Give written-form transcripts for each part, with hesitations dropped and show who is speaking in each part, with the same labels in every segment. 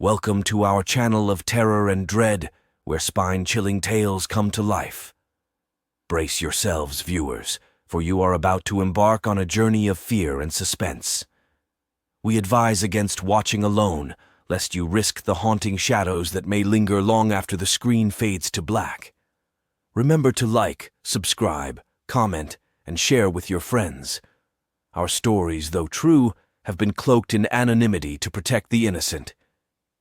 Speaker 1: Welcome to our channel of terror and dread, where spine-chilling tales come to life. Brace yourselves, viewers, for you are about to embark on a journey of fear and suspense. We advise against watching alone, lest you risk the haunting shadows that may linger long after the screen fades to black. Remember to like, subscribe, comment, and share with your friends. Our stories, though true, have been cloaked in anonymity to protect the innocent.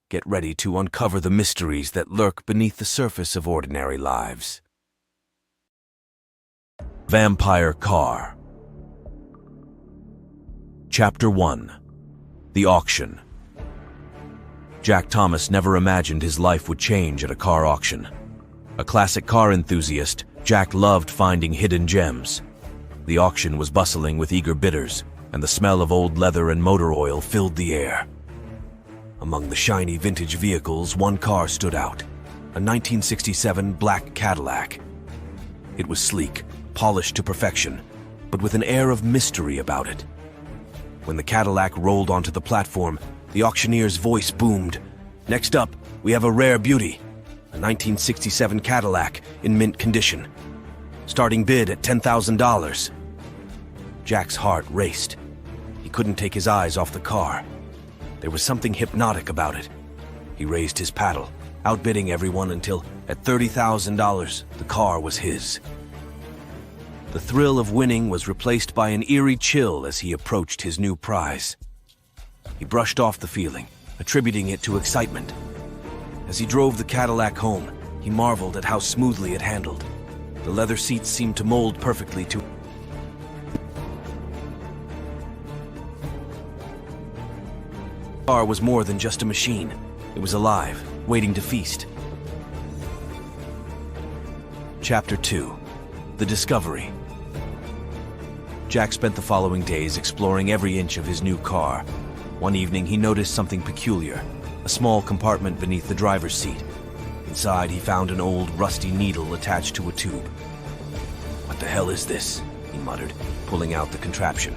Speaker 1: Get ready to uncover the mysteries that lurk beneath the surface of ordinary lives. Vampire Car. Chapter 1. The Auction. Jack Thomas never imagined his life would change at a car auction. A classic car enthusiast, Jack loved finding hidden gems. The auction was bustling with eager bidders, and the smell of old leather and motor oil filled the air. Among the shiny vintage vehicles, one car stood out, a 1967 black Cadillac. It was sleek, polished to perfection, but with an air of mystery about it. When the Cadillac rolled onto the platform, the auctioneer's voice boomed. "Next up, we have a rare beauty, a 1967 Cadillac in mint condition. Starting bid at $10,000. Jack's heart raced. He couldn't take his eyes off the car. There was something hypnotic about it. He raised his paddle, outbidding everyone until, at $30,000, the car was his. The thrill of winning was replaced by an eerie chill as he approached his new prize. He brushed off the feeling, attributing it to excitement. As he drove the Cadillac home, he marveled at how smoothly it handled. The leather seats seemed to mold perfectly to The car was more than just a machine. It was alive, waiting to feast. Chapter 2. The Discovery. Jack spent the following days exploring every inch of his new car. One evening, he noticed something peculiar, a small compartment beneath the driver's seat. Inside, he found an old, rusty needle attached to a tube. "What the hell is this?" he muttered, pulling out the contraption.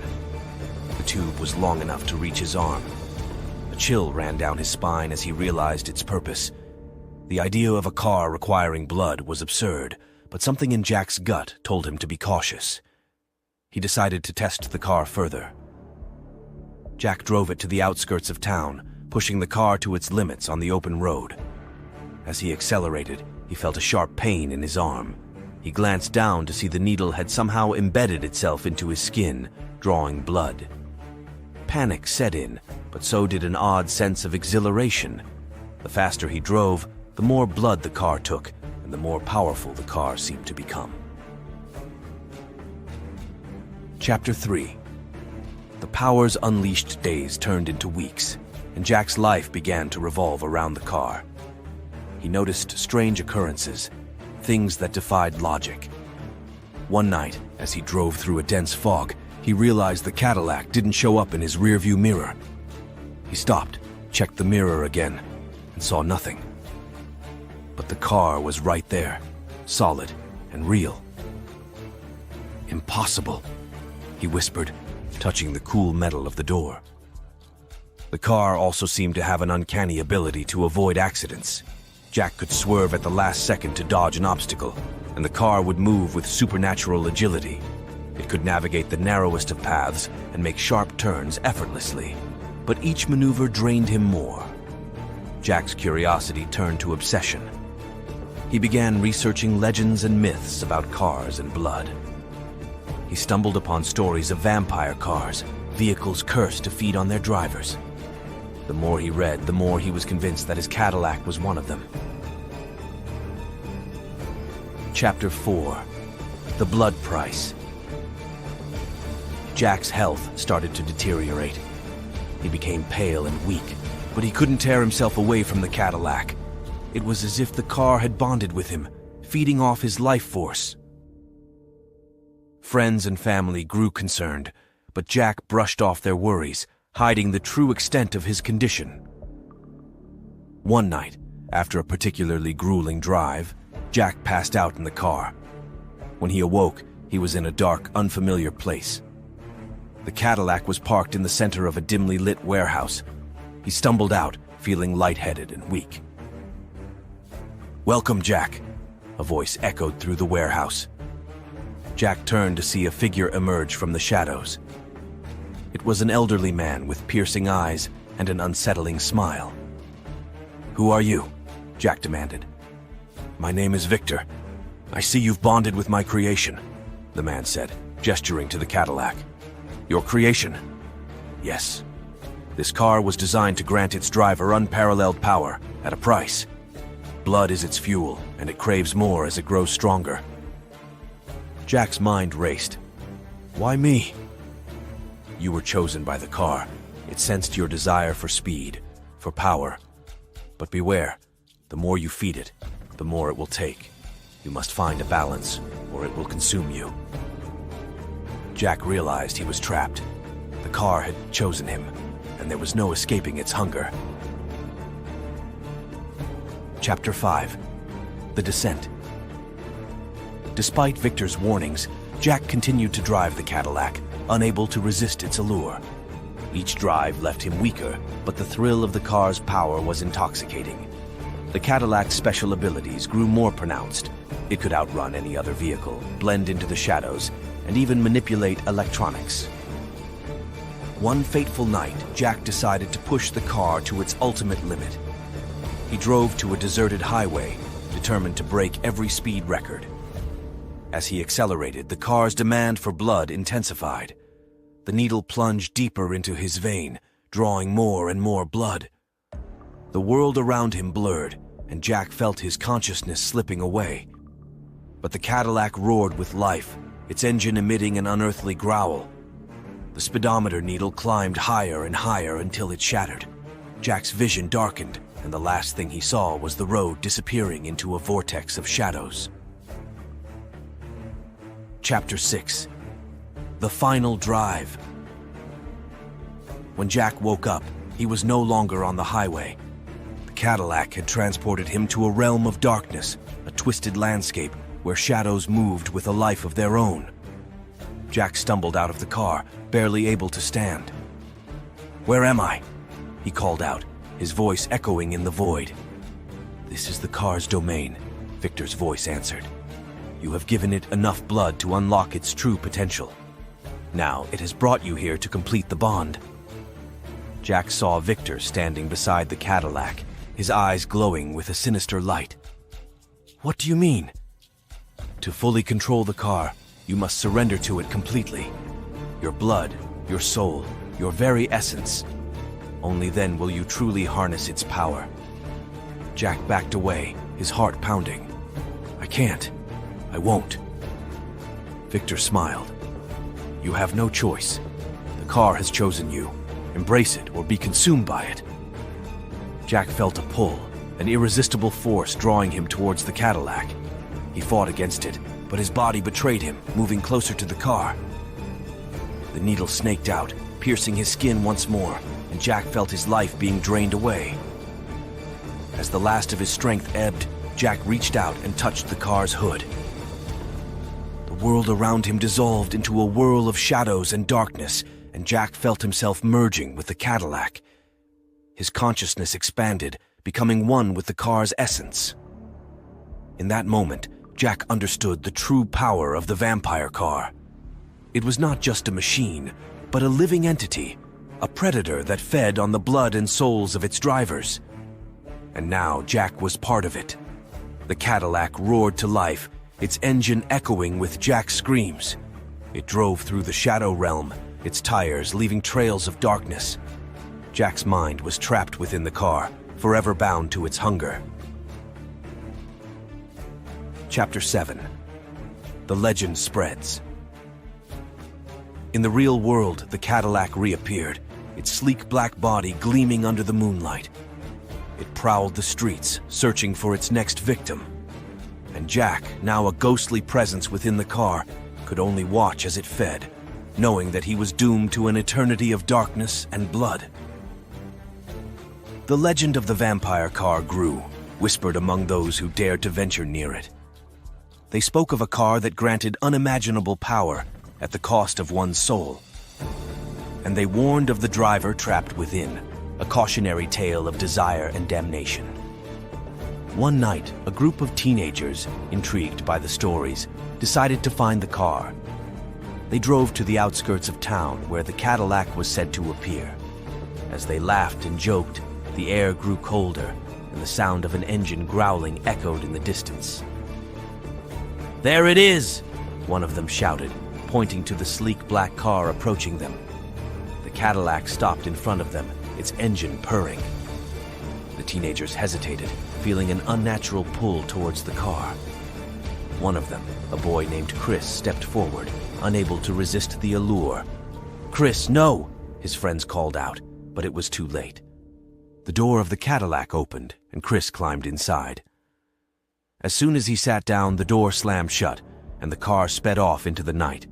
Speaker 1: The tube was long enough to reach his arm. A chill ran down his spine as he realized its purpose. The idea of a car requiring blood was absurd, but something in Jack's gut told him to be cautious. He decided to test the car further. Jack drove it to the outskirts of town, pushing the car to its limits on the open road. As he accelerated, he felt a sharp pain in his arm. He glanced down to see the needle had somehow embedded itself into his skin, drawing blood. Panic set in, but so did an odd sense of exhilaration. The faster he drove, the more blood the car took, and the more powerful the car seemed to become. Chapter 3. The powers unleashed days turned into weeks, and Jack's life began to revolve around the car. He noticed strange occurrences, things that defied logic. One night, as he drove through a dense fog, he realized the Cadillac didn't show up in his rearview mirror. He stopped, checked the mirror again, and saw nothing. But the car was right there, solid and real. "Impossible," he whispered, touching the cool metal of the door. The car also seemed to have an uncanny ability to avoid accidents. Jack could swerve at the last second to dodge an obstacle, and the car would move with supernatural agility. It could navigate the narrowest of paths and make sharp turns effortlessly, but each maneuver drained him more. Jack's curiosity turned to obsession. He began researching legends and myths about cars and blood. He stumbled upon stories of vampire cars, vehicles cursed to feed on their drivers. The more he read, the more he was convinced that his Cadillac was one of them. Chapter 4. The Blood Price. Jack's health started to deteriorate. He became pale and weak, but he couldn't tear himself away from the Cadillac. It was as if the car had bonded with him, feeding off his life force. Friends and family grew concerned, but Jack brushed off their worries, hiding the true extent of his condition. One night, after a particularly grueling drive, Jack passed out in the car. When he awoke, he was in a dark, unfamiliar place. The Cadillac was parked in the center of a dimly lit warehouse. He stumbled out, feeling lightheaded and weak. "Welcome, Jack," a voice echoed through the warehouse. Jack turned to see a figure emerge from the shadows. It was an elderly man with piercing eyes and an unsettling smile. "Who are you?" Jack demanded. "My name is Victor. I see you've bonded with my creation," the man said, gesturing to the Cadillac. "Your creation?" "Yes. This car was designed to grant its driver unparalleled power at a price. Blood is its fuel, and it craves more as it grows stronger." Jack's mind raced. "Why me?" "You were chosen by the car. It sensed your desire for speed, for power. But beware, the more you feed it, the more it will take. You must find a balance, or it will consume you." Jack realized he was trapped. The car had chosen him, and there was no escaping its hunger. Chapter 5. The Descent. Despite Victor's warnings, Jack continued to drive the Cadillac, unable to resist its allure. Each drive left him weaker, but the thrill of the car's power was intoxicating. The Cadillac's special abilities grew more pronounced. It could outrun any other vehicle, blend into the shadows, and even manipulate electronics. One fateful night, Jack decided to push the car to its ultimate limit. He drove to a deserted highway, determined to break every speed record. As he accelerated, the car's demand for blood intensified. The needle plunged deeper into his vein, drawing more and more blood. The world around him blurred, and Jack felt his consciousness slipping away. But the Cadillac roared with life, its engine emitting an unearthly growl. The speedometer needle climbed higher and higher until it shattered. Jack's vision darkened, and the last thing he saw was the road disappearing into a vortex of shadows. Chapter 6. The Final Drive. When Jack woke up, he was no longer on the highway. The Cadillac had transported him to a realm of darkness, a twisted landscape where shadows moved with a life of their own. Jack stumbled out of the car, barely able to stand. "Where am I?" he called out, his voice echoing in the void. "This is the car's domain," Victor's voice answered. "You have given it enough blood to unlock its true potential. Now it has brought you here to complete the bond." Jack saw Victor standing beside the Cadillac, his eyes glowing with a sinister light. "What do you mean?" "To fully control the car, you must surrender to it completely. Your blood, your soul, your very essence. Only then will you truly harness its power." Jack backed away, his heart pounding. "I can't. I won't." Victor smiled. "You have no choice. The car has chosen you. Embrace it or be consumed by it." Jack felt a pull, an irresistible force drawing him towards the Cadillac. He fought against it, but his body betrayed him, moving closer to the car. The needle snaked out, piercing his skin once more, and Jack felt his life being drained away. As the last of his strength ebbed, Jack reached out and touched the car's hood. The world around him dissolved into a whirl of shadows and darkness, and Jack felt himself merging with the Cadillac. His consciousness expanded, becoming one with the car's essence. In that moment, Jack understood the true power of the vampire car. It was not just a machine, but a living entity, a predator that fed on the blood and souls of its drivers. And now Jack was part of it. The Cadillac roared to life, its engine echoing with Jack's screams. It drove through the shadow realm, its tires leaving trails of darkness. Jack's mind was trapped within the car, forever bound to its hunger. Chapter 7. The Legend Spreads. In the real world, the Cadillac reappeared, its sleek black body gleaming under the moonlight. It prowled the streets, searching for its next victim. And Jack, now a ghostly presence within the car, could only watch as it fed, knowing that he was doomed to an eternity of darkness and blood. The legend of the vampire car grew, whispered among those who dared to venture near it. They spoke of a car that granted unimaginable power at the cost of one's soul. And they warned of the driver trapped within, a cautionary tale of desire and damnation. One night, a group of teenagers, intrigued by the stories, decided to find the car. They drove to the outskirts of town where the Cadillac was said to appear. As they laughed and joked, the air grew colder, and the sound of an engine growling echoed in the distance. "There it is!" one of them shouted, pointing to the sleek black car approaching them. The Cadillac stopped in front of them, its engine purring. The teenagers hesitated, feeling an unnatural pull towards the car. One of them, a boy named Chris, stepped forward, unable to resist the allure. "Chris, no!" his friends called out, but it was too late. The door of the Cadillac opened, and Chris climbed inside. As soon as he sat down, the door slammed shut, and the car sped off into the night.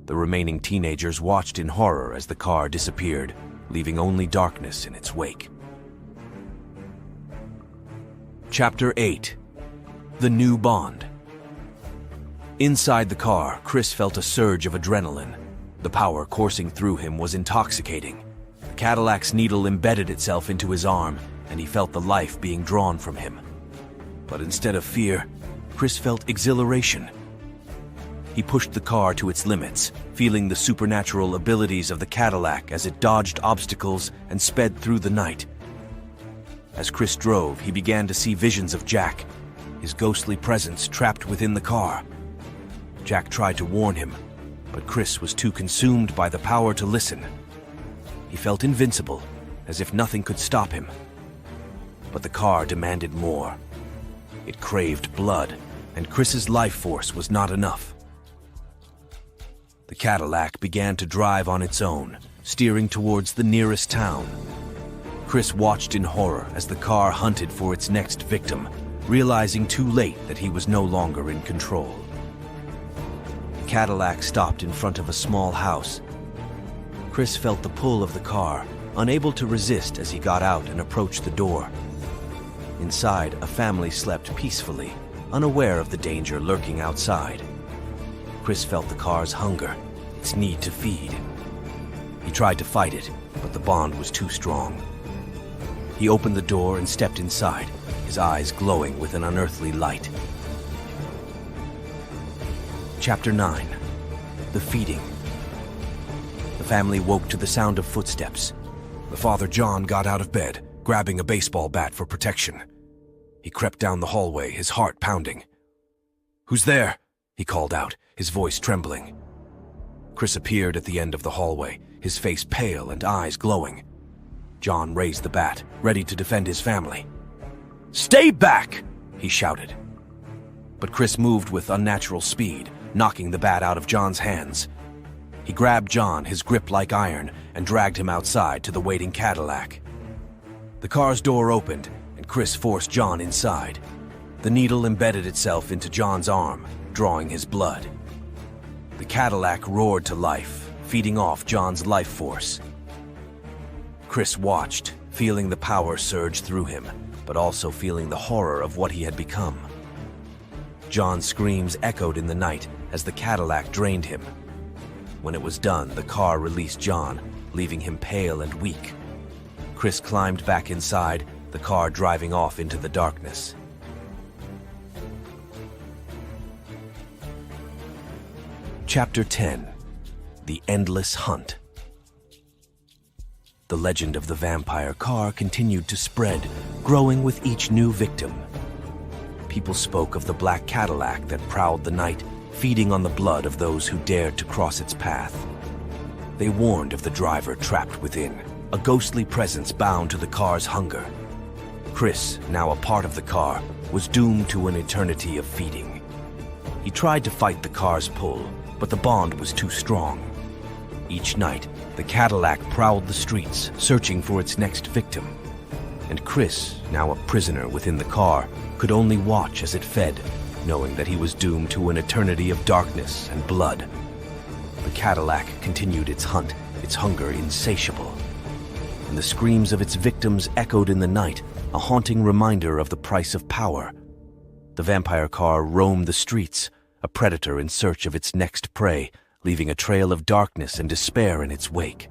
Speaker 1: The remaining teenagers watched in horror as the car disappeared, leaving only darkness in its wake. Chapter 8. The New Bond. Inside the car, Chris felt a surge of adrenaline. The power coursing through him was intoxicating. The Cadillac's needle embedded itself into his arm, and he felt the life being drawn from him. But instead of fear, Chris felt exhilaration. He pushed the car to its limits, feeling the supernatural abilities of the Cadillac as it dodged obstacles and sped through the night. As Chris drove, he began to see visions of Jack, his ghostly presence trapped within the car. Jack tried to warn him, but Chris was too consumed by the power to listen. He felt invincible, as if nothing could stop him. But the car demanded more. It craved blood, and Chris's life force was not enough. The Cadillac began to drive on its own, steering towards the nearest town. Chris watched in horror as the car hunted for its next victim, realizing too late that he was no longer in control. The Cadillac stopped in front of a small house. Chris felt the pull of the car, unable to resist as he got out and approached the door. Inside, a family slept peacefully, unaware of the danger lurking outside. Chris felt the car's hunger, its need to feed. He tried to fight it, but the bond was too strong. He opened the door and stepped inside, his eyes glowing with an unearthly light. Chapter 9. The Feeding. The family woke to the sound of footsteps. The father, John, got out of bed, grabbing a baseball bat for protection. He crept down the hallway, his heart pounding. "Who's there?" he called out, his voice trembling. Chris appeared at the end of the hallway, his face pale and eyes glowing. John raised the bat, ready to defend his family. "Stay back!" he shouted. But Chris moved with unnatural speed, knocking the bat out of John's hands. He grabbed John, his grip like iron, and dragged him outside to the waiting Cadillac. The car's door opened, and Chris forced John inside. The needle embedded itself into John's arm, drawing his blood. The Cadillac roared to life, feeding off John's life force. Chris watched, feeling the power surge through him, but also feeling the horror of what he had become. John's screams echoed in the night as the Cadillac drained him. When it was done, the car released John, leaving him pale and weak. Chris climbed back inside, the car driving off into the darkness. Chapter 10. The Endless Hunt. The legend of the vampire car continued to spread, growing with each new victim. People spoke of the black Cadillac that prowled the night, feeding on the blood of those who dared to cross its path. They warned of the driver trapped within, a ghostly presence bound to the car's hunger. Chris, now a part of the car, was doomed to an eternity of feeding. He tried to fight the car's pull, but the bond was too strong. Each night, the Cadillac prowled the streets, searching for its next victim. And Chris, now a prisoner within the car, could only watch as it fed, knowing that he was doomed to an eternity of darkness and blood. The Cadillac continued its hunt, its hunger insatiable. And the screams of its victims echoed in the night, a haunting reminder of the price of power. The vampire car roamed the streets, a predator in search of its next prey, leaving a trail of darkness and despair in its wake.